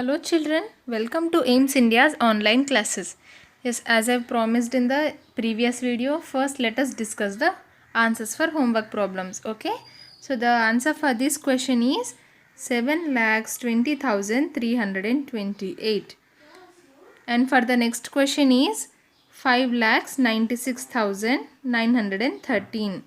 Hello children, welcome to AIMS India's online classes. Yes, as I've promised in the previous video, first let us discuss the answers for homework problems. Okay, so the answer for this question is 7,20,328, and for the next question is 5,96,913,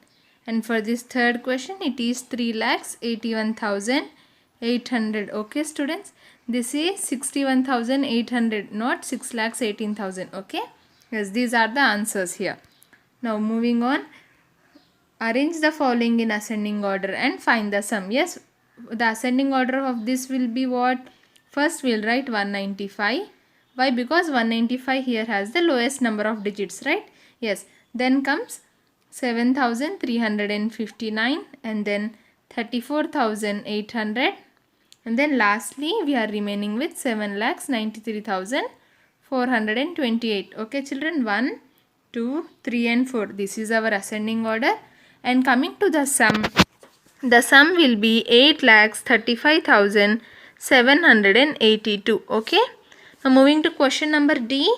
and for this third question it is 3,81,800. Okay students, this is 61,800, not 6,18,000. Okay, yes, these are the answers here. Now moving on, arrange the following in ascending order and find the sum. Yes, the ascending order of this will be what? First we'll write 195. Why? Because 195 here has the lowest number of digits, right? Yes. Then comes 7,359 and then 34,800, and then lastly we are remaining with 7,93,428. Okay children, 1, 2, 3 and 4. This is our ascending order. And coming to the sum will be 8,35,782. Okay. Now moving to question number D.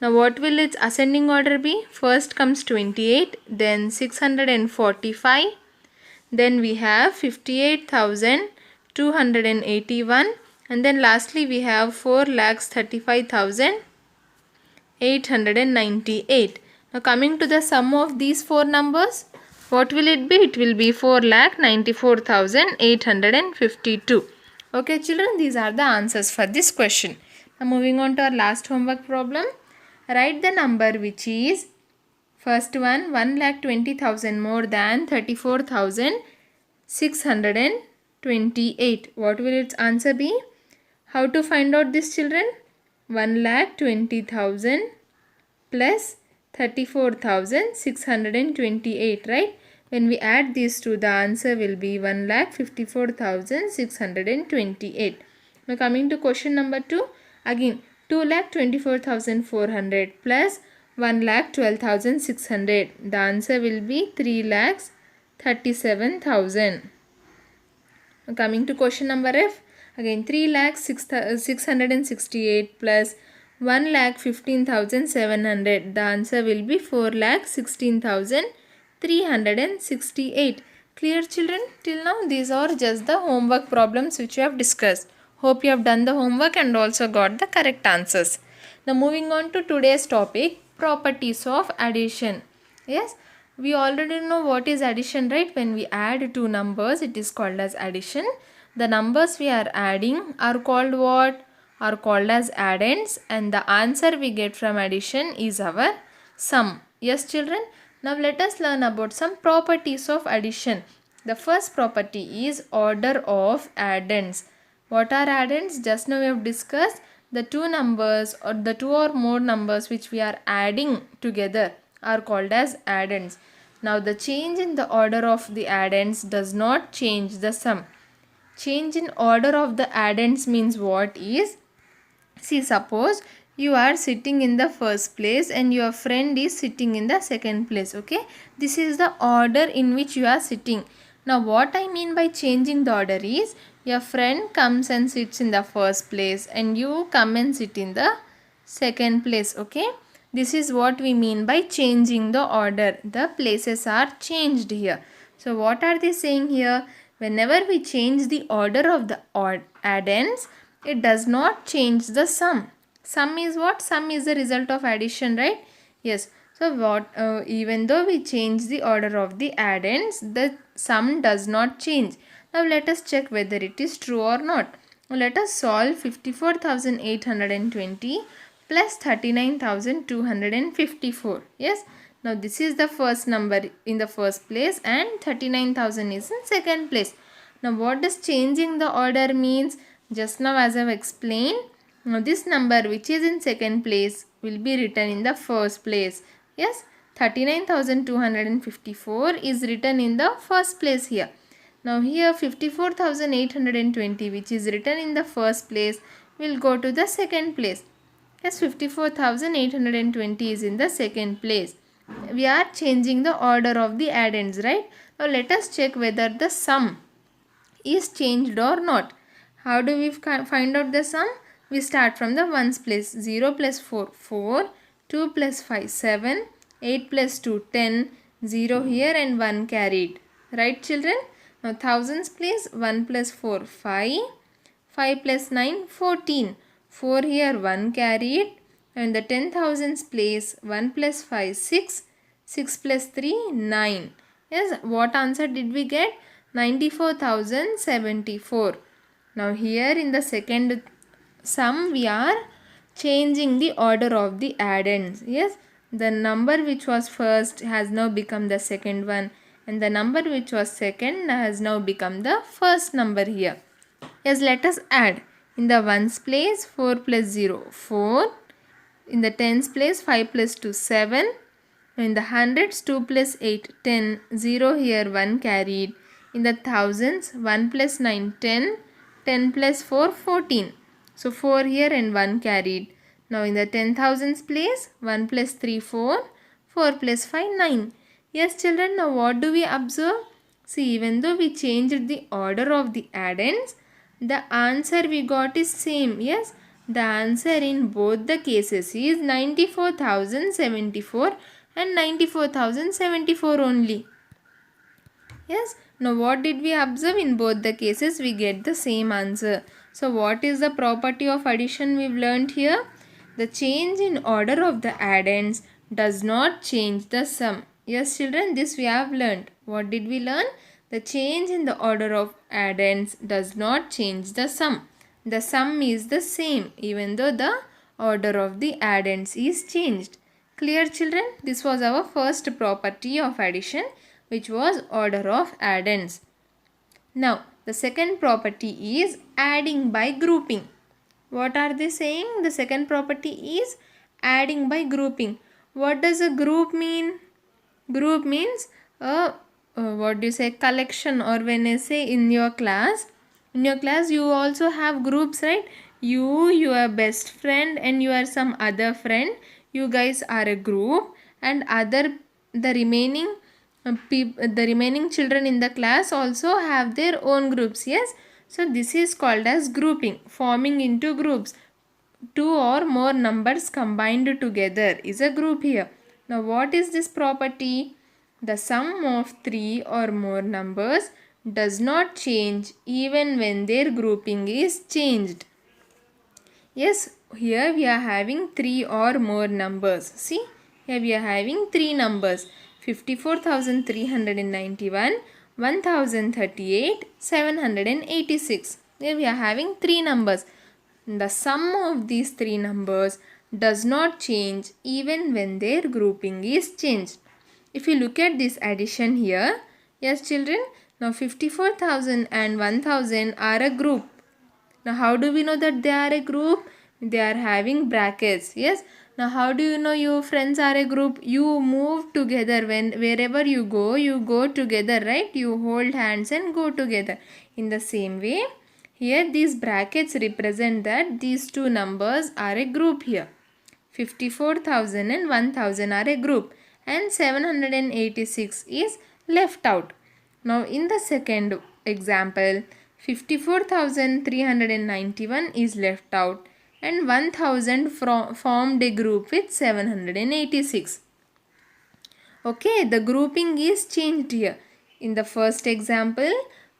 Now what will its ascending order be? First comes 28, then 645, then we have 58,281, and then lastly we have 4,35,898. Now coming to the sum of these four numbers, what will it be? It will be 4,94,852. Okay children, these are the answers for this question. Now moving on to our last homework problem. Write the number which is, first one, 1,20,000 more than 34,628. What will its answer be? How to find out this children? 1,20,000 plus 34,628, right? When we add these two, the answer will be 1,54,628. Now coming to question number 2, again 2,24,400 plus 1,12,600. The answer will be 3,37,000. Now coming to question number F, again 3,668 plus 1,15,700. The answer will be 4,16,368. Clear children? Till now these are just the homework problems which we have discussed. Hope you have done the homework and also got the correct answers. Now moving on to today's topic, properties of addition. Yes, we already know what is addition, right? When we add two numbers, it is called as addition. The numbers we are adding are called what? Are called as addends, and the answer we get from addition is our sum. Yes children, now let us learn about some properties of addition. The first property is order of addends. What are addends? Just now we have discussed the two numbers or the two or more numbers which we are adding together are called as addends. Now the change in the order of the addends does not change the sum. Change in order of the addends means what is? See, suppose you are sitting in the first place and your friend is sitting in the second place. Okay, this is the order in which you are sitting. Now what I mean by changing the order is, your friend comes and sits in the first place and you come and sit in the second place. Okay, this is what we mean by changing the order. The places are changed here. So what are they saying here? Whenever we change the order of the addends, it does not change the sum. Sum is what? Sum is the result of addition, right? Yes. So what? Even though we change the order of the addends, the sum does not change. Now let us check whether it is true or not. Let us solve 54,820 plus 39,254. Yes. Now this is the first number in the first place and 39,000 is in second place. Now what does changing the order means? Just now as I have explained, now this number which is in second place will be written in the first place. Yes, 39,254 is written in the first place here. Now here 54,820 which is written in the first place will go to the second place. Yes, 54,820 is in the second place. We are changing the order of the addends, right? Now let us check whether the sum is changed or not. How do we find out the sum? We start from the ones place. 0 plus 4, 4. 2 plus 5, 7. 8 plus 2, 10. 0 here and 1 carried. Right, children? Now thousands place. 1 plus 4, 5. 5 plus 9, 14. 4 here, 1 carried. And the 10,000s place. 1 plus 5, 6. 6 plus 3, 9. Yes, what answer did we get? 94,074. Now here in the second sum we are changing the order of the addends. Yes, the number which was first has now become the second one, and the number which was second has now become the first number here. Yes, let us add. In the ones place 4 plus 0, 4. In the tens place 5 plus 2, 7. In the hundreds 2 plus 8, 10. 0 here, 1 carried. In the thousands 1 plus 9, 10. 10 plus 4, 14. So 4 here and 1 carried. Now in the 10,000s place 1 plus 3, 4. 4 plus 5, 9. Yes, children, now what do we observe? See, even though we changed the order of the addends, the answer we got is same. Yes, the answer in both the cases is 94,074 and 94,074 only. Yes, now what did we observe? In both the cases we get the same answer. So what is the property of addition we've learned here? The change in order of the addends does not change the sum. Yes, children, this we have learned. What did we learn? The change in the order of addends does not change the sum. The sum is the same even though the order of the addends is changed. Clear, children? This was our first property of addition, which was order of addends. Now, the second property is adding by grouping. What are they saying? The second property is adding by grouping. What does a group mean? Group means a collection, or when I say in your class you also have groups, right? You, your best friend, and your some other friend, you guys are a group, and the remaining children in the class also have their own groups. Yes, so this is called as grouping, forming into groups. Two or more numbers combined together is a group here. Now what is this property? The sum of three or more numbers does not change even when their grouping is changed. Yes, here we are having three or more numbers. See, here we are having three numbers: 54,391, 1038, 786. Here we are having three numbers. The sum of these three numbers does not change even when their grouping is changed. If you look at this addition here, yes, children, now 54,000 and 1000 are a group. Now how do we know that they are a group? They are having brackets. Yes. Now how do you know your friends are a group? You move together. Wherever you go together, right? You hold hands and go together. In the same way, here these brackets represent that these two numbers are a group here. 54,000 and 1000 are a group, and 786 is left out. Now in the second example, 54,391 is left out and 1000 formed a group with 786. Okay, the grouping is changed here. In the first example,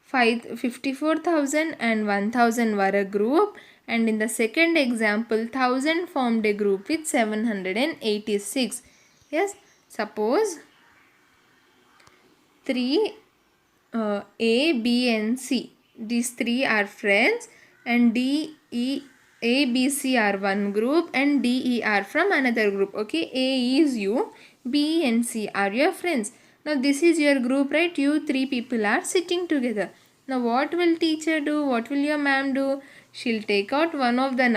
54,000 and 1000 were a group, and in the second example 1000 formed a group with 786. Yes, suppose 3 A, B and C. These three are friends, and A, B, C are one group, and D, E are from another group. Okay, A is you, B and C are your friends. Now this is your group, right? You three people are sitting together. Now what will teacher do? What will your ma'am do? She'll take out one of the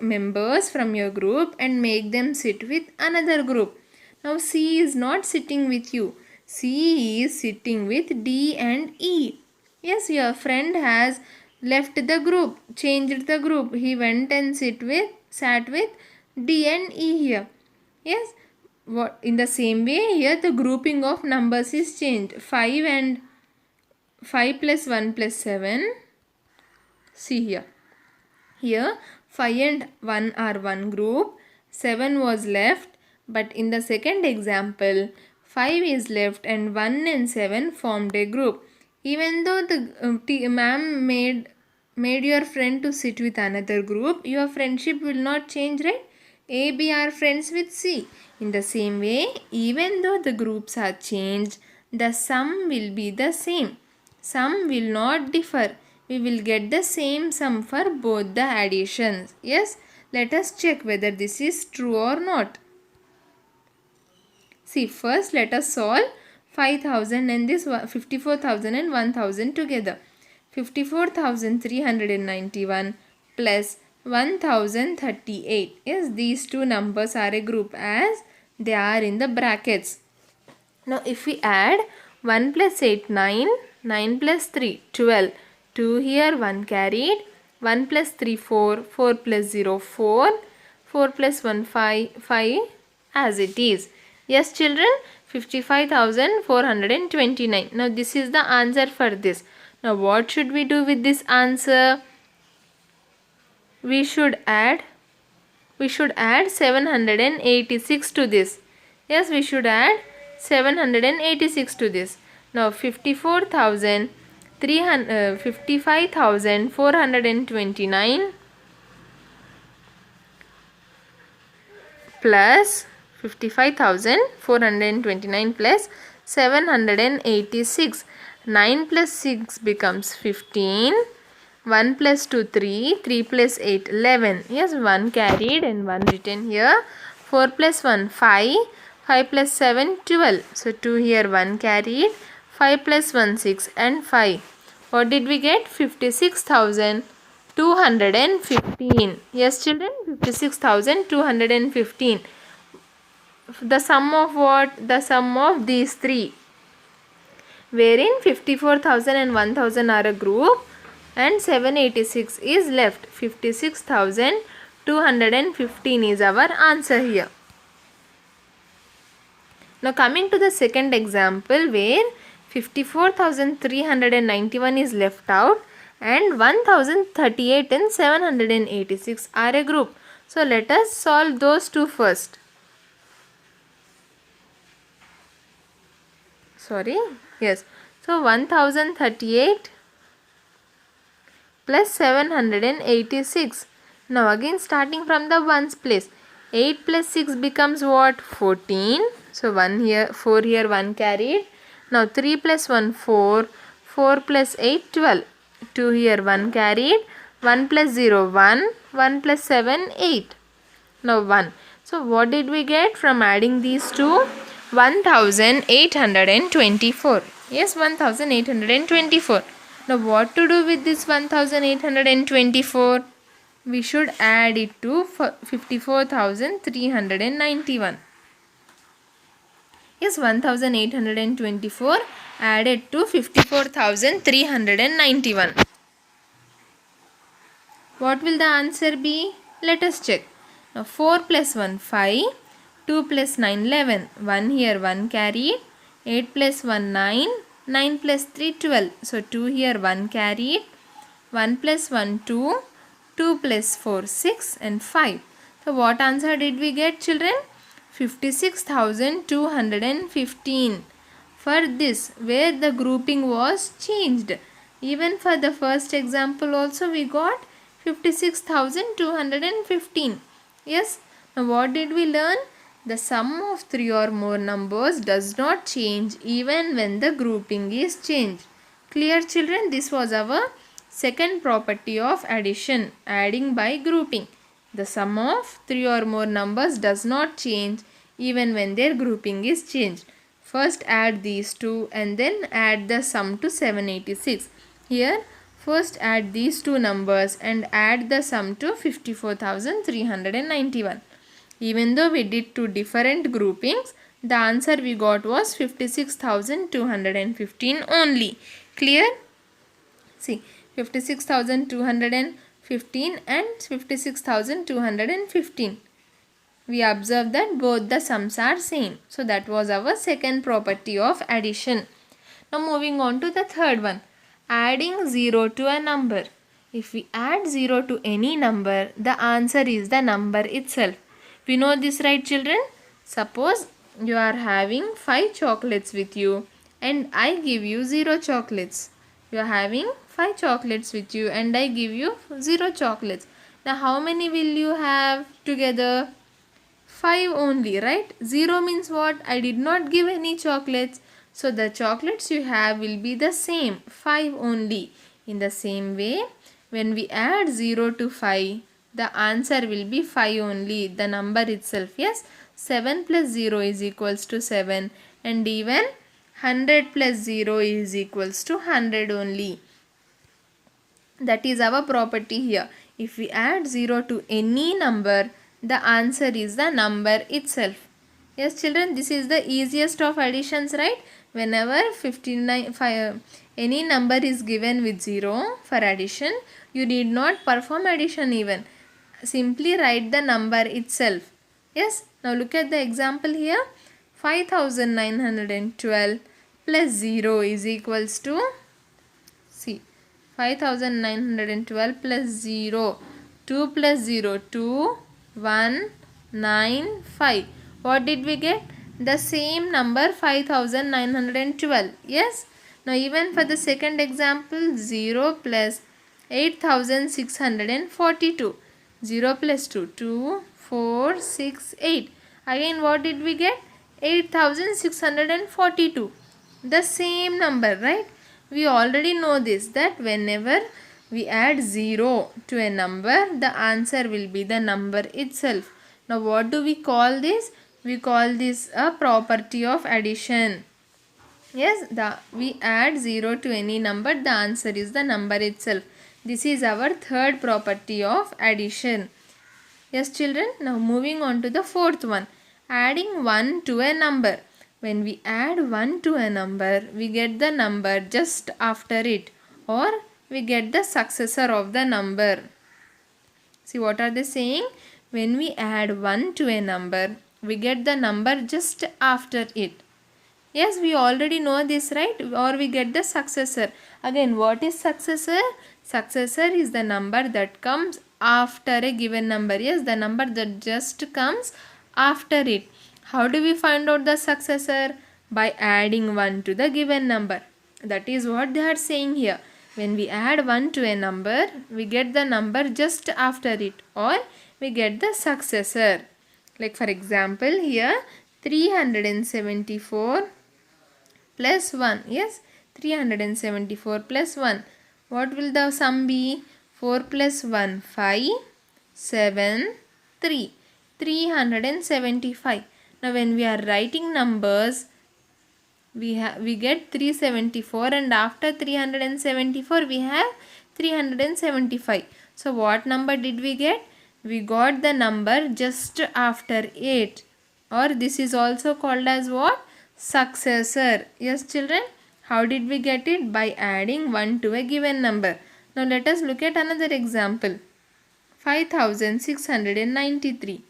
members from your group and make them sit with another group. Now C is not sitting with you. C is sitting with D and E. Yes, your friend has left the group, changed the group. He went and sat with D and E here. Yes, in the same way here the grouping of numbers is changed. 5 plus 1 plus 7. See here. Here 5 and 1 are one group, 7 was left, but in the second example 5 is left and 1 and 7 formed a group. Even though the ma'am made your friend to sit with another group, your friendship will not change, right? A, B are friends with C. In the same way, even though the groups are changed, the sum will be the same. Sum will not differ. We will get the same sum for both the additions. Yes, let us check whether this is true or not. See, first let us solve 5000 and this 54,000 and 1000 together. 54,391 plus 1038. Yes, these two numbers are a group as they are in the brackets. Now if we add 1 plus 8, 9, 9 plus 3, 12, 2 here, 1 carried, 1 plus 3, 4, 4 plus 0, 4, 4 plus 1, 5, 5 as it is. Yes children, 55,429. Now this is the answer for this. Now what should we do with this answer? We should add 786 to this. Yes, we should add 786 to this. Now 55,429 plus 55,429 plus 786. 9 plus 6 becomes 15. 1 plus 2, 3. 3 plus 8, 11. Yes, 1 carried and 1 written here. 4 plus 1, 5. 5 plus 7, 12. So 2 here, 1 carried. 5 plus 1, 6 and 5. What did we get? 56,215. Yes children, 56,215. The sum of what? The sum of these three, wherein 54,000 and 1000 are a group and 786 is left. 56,215 is our answer here. Now coming to the second example where 54,391 is left out and 1038 and 786 are a group. So let us solve those two first. Yes. So 1038 plus 786. Now again starting from the ones place. 8 plus 6 becomes what? 14. So 1 here, 4 here, 1 carried. Now 3 plus 1, 4. 4 plus 8, 12. 2 here, 1 carried. 1 plus 0, 1. 1 plus 7, 8. Now 1. So what did we get from adding these two? 1824. Yes, 1824. Now what to do with this 1824? We should add it to 54,391. Yes, 1824 added to 54,391. What will the answer be? Let us check. Now 4 plus 1, 5. 2 plus 9, 11. 1 here, 1 carried. 8 plus 1, 9. 9 plus 3, 12. So 2 here, 1 carried. 1 plus 1, 2. 2 plus 4, 6 and 5. So what answer did we get children? 56,215. For this, where the grouping was changed. Even for the first example also we got 56,215. Yes. Now what did we learn? The sum of 3 or more numbers does not change even when the grouping is changed. Clear children? This was our second property of addition, adding by grouping. The sum of 3 or more numbers does not change even when their grouping is changed. First add these two and then add the sum to 786. Here first add these two numbers and add the sum to 54,391. Even though we did two different groupings, the answer we got was 56,215 only. Clear? See, 56,215 and 56,215. We observe that both the sums are same. So that was our second property of addition. Now moving on to the third one. Adding 0 to a number. If we add 0 to any number, the answer is the number itself. We know this, right, children? Suppose you are having 5 chocolates with you and I give you 0 chocolates. You are having 5 chocolates with you and I give you 0 chocolates. Now how many will you have together? 5 only, right? 0 means what? I did not give any chocolates. So the chocolates you have will be the same, 5 only. In the same way, when we add 0 to 5, the answer will be 5 only, the number itself. Yes, 7 plus 0 is equals to 7, and even 100 plus 0 is equals to 100 only. That is our property here. If we add 0 to any number, the answer is the number itself. Yes, children, this is the easiest of additions, right? Whenever any number is given with 0 for addition, you need not perform addition even. Simply write the number itself. Yes, now look at the example here. 5912 plus 0 is equals to, see, 5912 plus 0, 2 plus 0, 2, 1, 9, 5. What did we get? The same number, 5912. Yes. Now even for the second example, 0 plus 8642. 0 plus 2, 2, 4, 6, 8. Again what did we get? 8642. The same number, right? We already know this, that whenever we add 0 to a number, the answer will be the number itself. Now what do we call this? We call this a property of addition. Yes, we add 0 to any number, the answer is the number itself. This is our third property of addition. Yes, children, now moving on to the fourth one. Adding 1 to a number. When we add 1 to a number, we get the number just after it, or we get the successor of the number. See, what are they saying? When we add 1 to a number, we get the number just after it. Yes, we already know this, right? Or we get the successor. Again, what is successor? Successor is the number that comes after a given number. Yes, the number that just comes after it. How do we find out the successor? By adding 1 to the given number. That is what they are saying here. When we add 1 to a number, we get the number just after it, or we get the successor. Like for example, here 374 plus 1. Yes, 374 plus 1. What will the sum be? 4 plus 1, 5, 7, 3. 375. Now when we are writing numbers, we get 374, and after 374 we have 375. So what number did we get? We got the number just after 8, or this is also called as what? Successor. Yes, children, how did we get it? By adding 1 to a given number. Now let us look at another example. 5693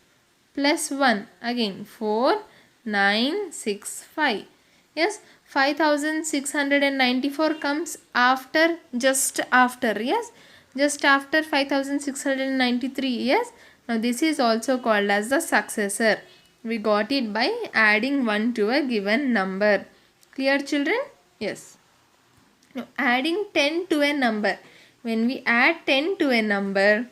plus 1. Again 4965. Yes, 5694 comes after, just after. Yes, just after 5693. Yes, now this is also called as the successor. We got it by adding 1 to a given number. Clear, children? Yes. Now adding 10 to a number. When we add 10 to a number,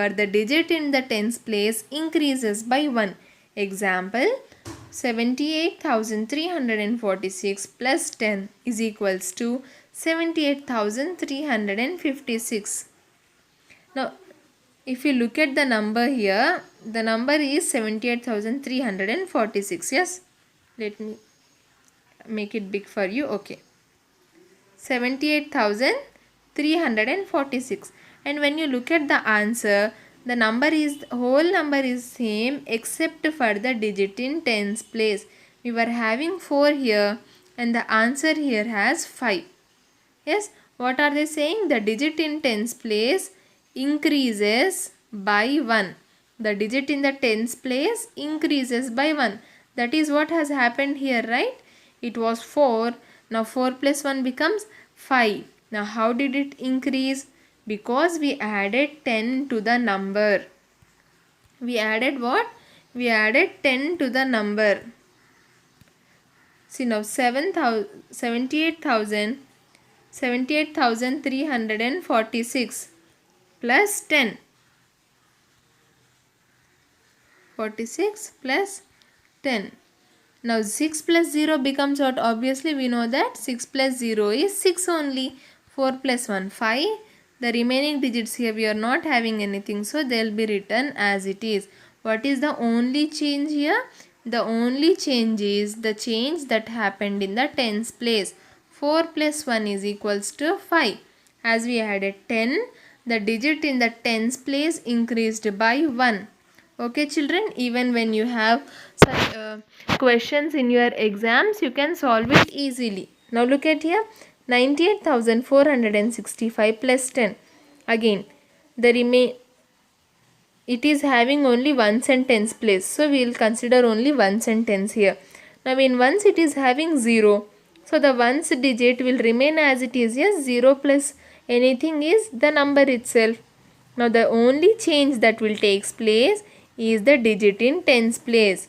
the digit in the tens place increases by 1. Example, 78,346 plus 10 is equals to 78,356. Now, if you look at the number here, the number is 78,346. Yes, let me make it big for you. Okay, 78,346. And when you look at the answer, the whole number is same except for the digit in tens place. We were having 4 here, and the answer here has 5. Yes, what are they saying? The digit in tens place increases by 1. The digit in the tens place increases by 1. That is what has happened here, right? It was 4. Now 4 plus 1 becomes 5. Now how did it increase? Because we added 10 to the number. We added what? We added 10 to the number. See now 78,346 plus 10. 46 plus 10. Now 6 plus 0 becomes what? Obviously we know that 6 plus 0 is 6 only. 4 plus 1 5. The remaining digits here we are not having anything, so they will be written as it is. What is the only change here? The only change is the change that happened in the tens place. 4 plus 1 is equals to 5. As we added 10, the digit in the tens place increased by 1. Okay children, even when you have such questions in your exams, you can solve it easily. Now look at here, 98,465 plus 10. Again, it is having only ones and tens place, so we will consider only ones and tens here. Now in ones it is having 0, so the ones digit will remain as it is. Yes, 0 plus anything is the number itself. Now the only change that will take place is the digit in tens place.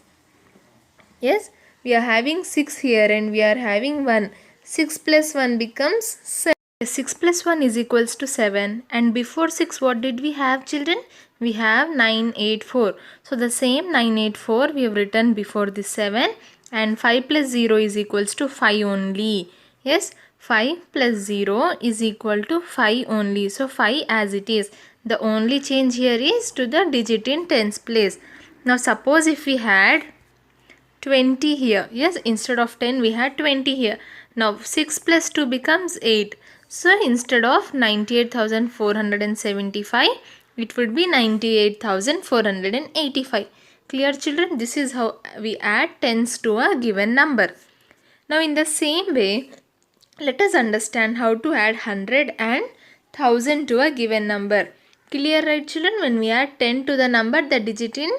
Yes, we are having 6 here and we are having 1. 6 plus 1 becomes 7. 6 plus 1 is equals to 7, and before 6 what did we have children? We have 984. So the same 984 we have written before the 7, and 5 plus 0 is equals to 5 only. Yes, 5 plus 0 is equal to 5 only. So 5 as it is. The only change here is to the digit in tens place. Now suppose if we had 20 here. Yes, instead of 10 we had 20 here. Now 6 plus 2 becomes 8. So instead of 98,475, it would be 98,485. Clear children? This is how we add tens to a given number. Now in the same way, let us understand how to add 100 and 1000 to a given number. Clear, right children? When we add 10 to the number, the digit in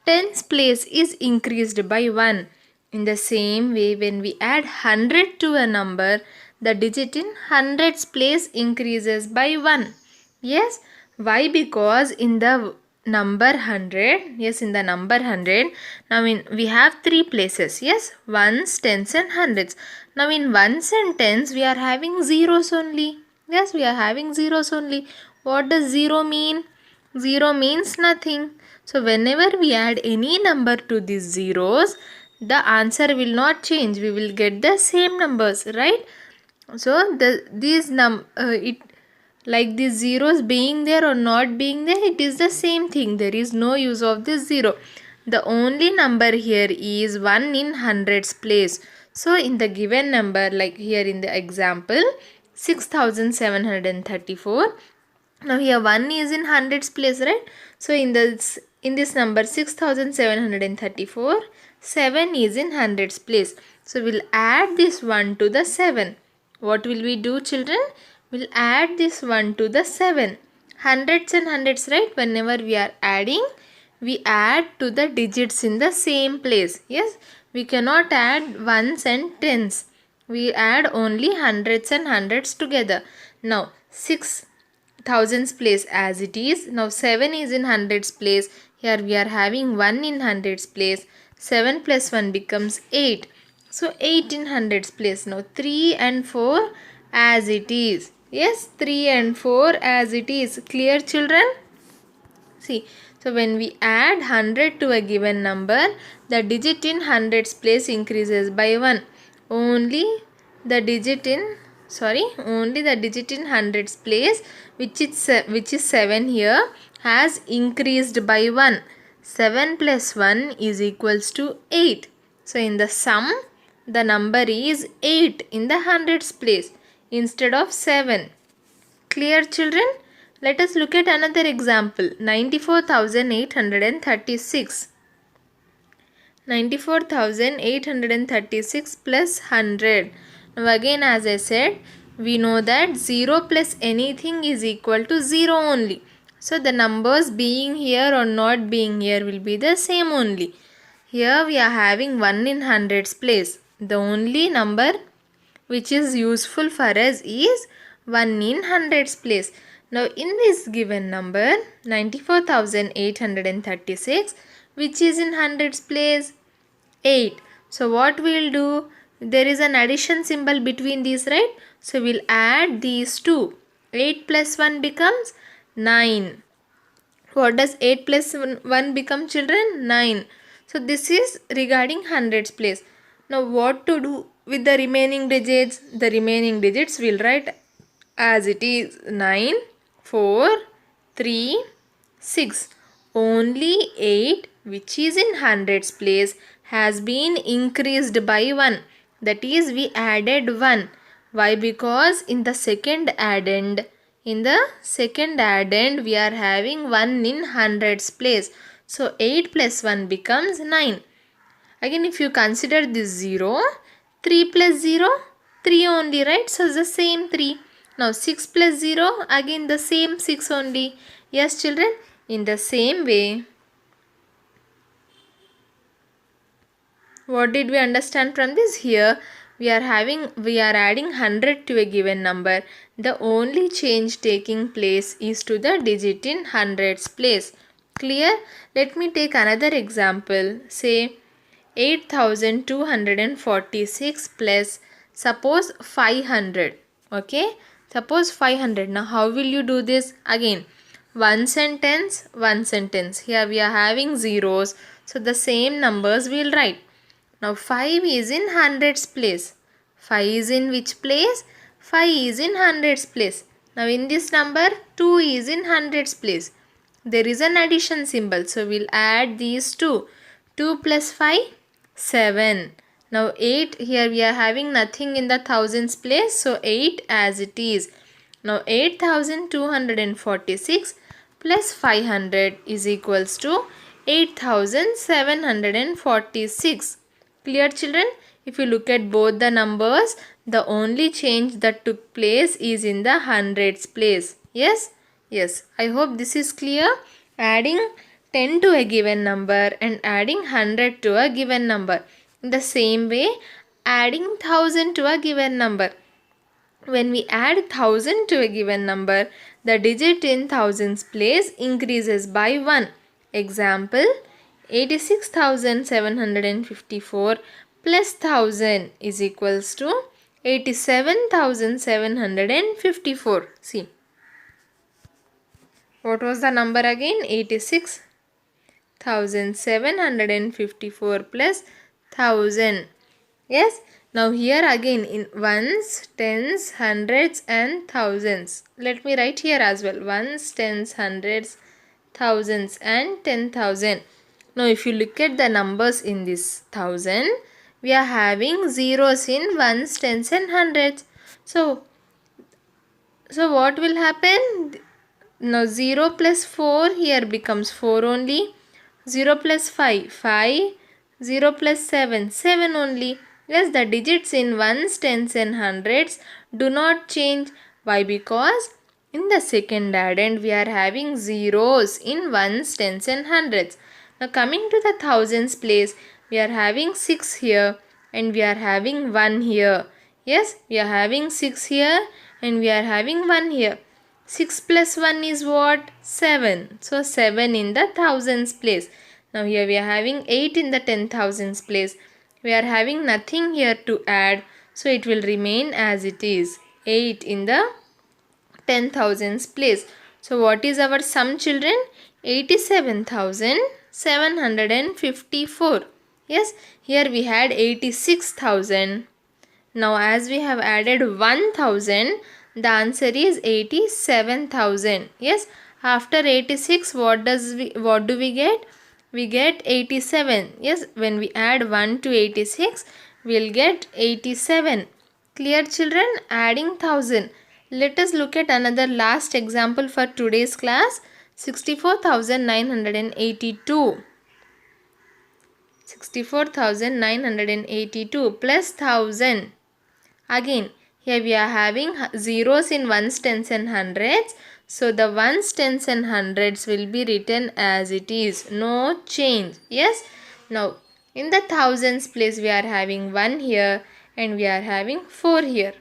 tens place is increased by 1. In the same way, when we add 100 to a number, the digit in hundreds place increases by 1. Yes, why? Because in the number 100, yes, in the number 100, now we have 3 places. Yes, ones, tens and hundreds. Now in ones and tens we are having zeros only. Yes, we are having zeros only. What does 0 mean? 0 means nothing. So whenever we add any number to these zeros, the answer will not change. We will get the same numbers, right? So these zeros being there or not being there, it is the same thing. There is no use of this 0. The only number here is 1 in hundreds place. So in the given number, like here in the example, 6,734. Now here 1 is in hundreds place, right? So in this number 6,734, 7 is in hundreds place. So we'll add this 1 to the 7. What will we do children? We'll add this 1 to the 7. Hundreds and hundreds, right? Whenever we are adding, we add to the digits in the same place. Yes, we cannot add ones and tens. We add only hundreds and hundreds together. Now 6 thousands place as it is. Now 7 is in hundreds place. Here we are having 1 in hundreds place. 7 plus 1 becomes 8. So 8 in hundreds place. Now 3 and 4 as it is. Yes, 3 and 4 as it is. Clear children? See, so when we add 100 to a given number, the digit in hundreds place increases by 1. Only the digit in hundreds place, which is 7 here, has increased by 1. 7 plus 1 is equals to 8. So in the sum, the number is 8 in the hundreds place instead of 7. Clear children? Let us look at another example. 94,836. 94,836 plus 100. Now again, as I said, we know that 0 plus anything is equal to 0 only. So the numbers being here or not being here will be the same only. Here we are having 1 in hundreds place. The only number which is useful for us is 1 in hundreds place. Now in this given number 94,836, which is in hundreds place? 8. So what we'll do? There is an addition symbol between these, right? So we'll add these two. 8 plus 1 becomes 9. What does 8 plus 1 become, children? 9. So this is regarding hundreds place. Now what to do with the remaining digits? The remaining digits we'll write as it is 9, 4, 3, 6. Only 8, which is in hundreds place, has been increased by 1. That is, we added 1. Why? Because in the second addend, we are having 1 in hundreds place. So 8 plus 1 becomes 9. Again, if you consider this 0, 3 plus 0, 3 only, right? So it's the same 3. Now 6 plus 0, again the same 6 only. Yes, children? In the same way, what did we understand from this? Here we are adding 100 to a given number. The only change taking place is to the digit in hundreds place. Clear? Let me take another example. Say 8,246 plus suppose 500. Okay, suppose 500. Now how will you do this? Again, one sentence. Here we are having zeros, so the same numbers we'll write. Now 5 is in hundreds place. 5 is in which place? 5 is in hundreds place. Now in this number 2 is in hundreds place. There is an addition symbol, so we'll add these two. 2 plus 5, 7. Now 8, here we are having nothing in the thousands place, so 8 as it is. Now 8,246 plus 500 is equals to 8,746. Clear, children? If you look at both the numbers, the only change that took place is in the hundreds place. Yes? Yes. I hope this is clear. Adding 10 to a given number and adding 100 to a given number. In the same way, adding 1000 to a given number. When we add 1000 to a given number, the digit in thousands place increases by 1. Example, 86,754 plus 1000 is equals to 87,754. See, what was the number again? 86,754 plus 1000. Yes. Now here again in ones, tens, hundreds and thousands. Let me write here as well. Ones, tens, hundreds, thousands and 10,000. Now if you look at the numbers in this 1000, we are having zeros in ones, tens and hundreds. So what will happen? Now 0 plus 4 here becomes 4 only. 0 plus 5, 5. 0 plus 7, 7 only. Yes, the digits in ones, tens and hundreds do not change. Why? Because in the second addend we are having zeros in ones, tens and hundreds. Now coming to the thousands place, we are having 6 here and we are having 1 here. Yes, we are having 6 here and we are having 1 here. 6 plus 1 is what? 7. So 7 in the thousands place. Now here we are having 8 in the 10,000s place. We are having nothing here to add, so it will remain as it is. 8 in the 10,000s place. So what is our sum, children? 87,754. Yes, here we had 86,000. Now as we have added 1,000, the answer is 87,000. Yes, after 86, what do we get? We get 87. Yes, when we add 1 to 86, we'll get 87. Clear, children? Adding 1000. Let us look at another last example for today's class. 64,982. 64,982 plus 1000. Again, here we are having zeros in ones, tens and hundreds. So the ones, tens and hundreds will be written as it is. No change. Yes. Now in the thousands place we are having 1 here and we are having 4 here.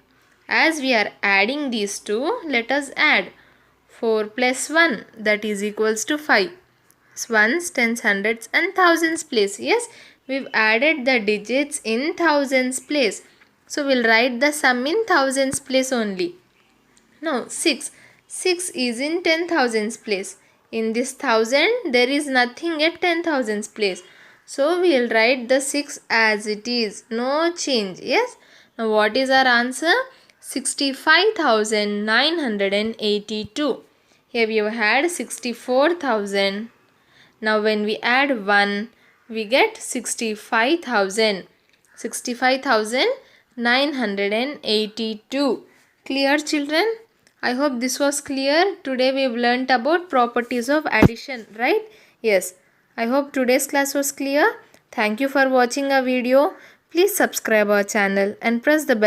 As we are adding these two, let us add 4 plus 1, that is equals to 5. Ones, tens, hundreds and thousands place. Yes, we've added the digits in thousands place. So we'll write the sum in thousands place only. Now 6. 6 is in 10,000s place. In this 1000 there is nothing at 10,000s place. So we will write the 6 as it is. No change. Yes. Now what is our answer? 65,982. Here we have had 64,000. Now when we add 1, we get 65,000. 65,982. Clear, children? I hope this was clear. Today we have learnt about properties of addition, right? Yes. I hope today's class was clear. Thank you for watching our video. Please subscribe our channel and press the bell